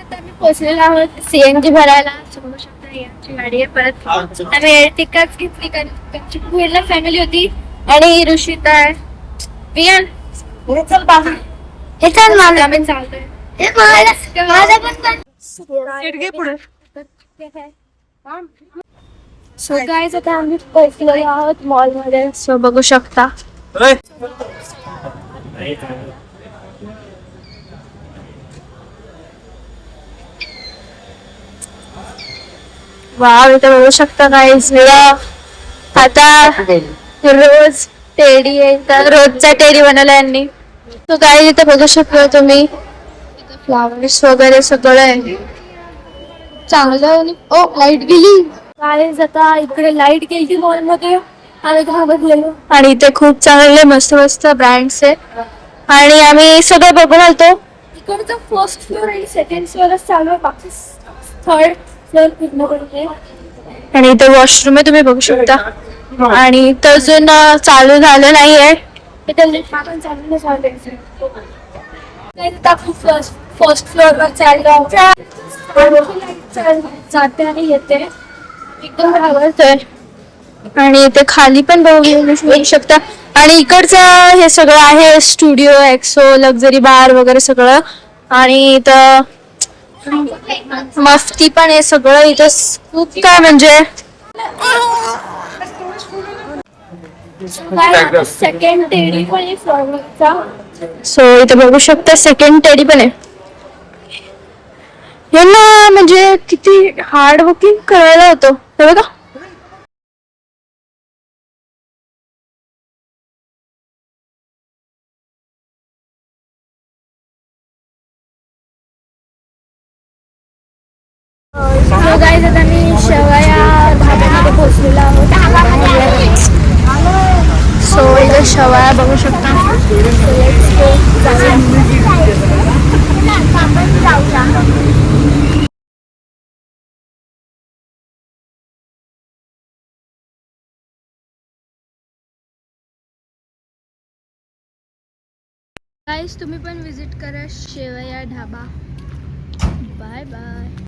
आता आम्ही पोहोचलेलो आहोत सीएनजी भरायला. बघू शकता यांची गाडी आहे. परत आम्ही एर्टिकाच घेतली कारण पूर्ण फॅमिली होती. आणि ऋषिता आहे, वियान चल बाबा हे चल मला आम्ही चालतोय. हे माझा पण पुढे. सो गाईज आता आम्ही पोहोचलेलो आहोत मॉल मध्ये. सो बघू शकता वाव. इथे बघू शकता गाईज आता रोज टेडी आहे तर रोजचा टेडी बनवला यांनी. तो गाईज इथे बघू शकता तुम्ही फ्लावर्स वगैरे सगळं आहे चांगलं. ओ लाईट गेली गाईज. आता इकडे लाईट गेली मॉल मध्ये आम्ही घाबरलेलो. आणि इथे खूप चांगले मस्त मस्त ब्रँड्स आहेत आणि आम्ही सगळं बघून आलतो. इकडचं फर्स्ट फ्लोर आणि सेकंड फ्लोअरच चालू आहे, बाकी थर्ड फ्लोर पूर्ण करते. आणि इथे वॉशरूम आहे तुम्ही बघू शकता. आणि इथं अजून चालू झालं नाहीये. फर्स्ट फ्लोअर वर चाललो जाते आणि येते एकदम घाबरतोय. आणि इथे खाली पण बघू शकता. आणि इकडचं हे सगळं आहे स्टुडिओ एक्सो लक्झरी बार वगैरे सगळं. आणि इथं मस्ती पण आहे सगळं. इथं खूप काय म्हणजे सेकंड टेडी पण आहे फ्लॉवरचा. सो इथं बघू शकता सेकंड टेडी पण आहे. यांना म्हणजे किती हार्ड वर्किंग करायला होतं हे बघा. सो गाईज आता मी शेवया धाब्यामध्ये पोहोचलेलो आहोत. सो इथे शेवया बघू शकता. गाईज तुम्ही पण विजिट करा शेवया ढाबा. Bye bye.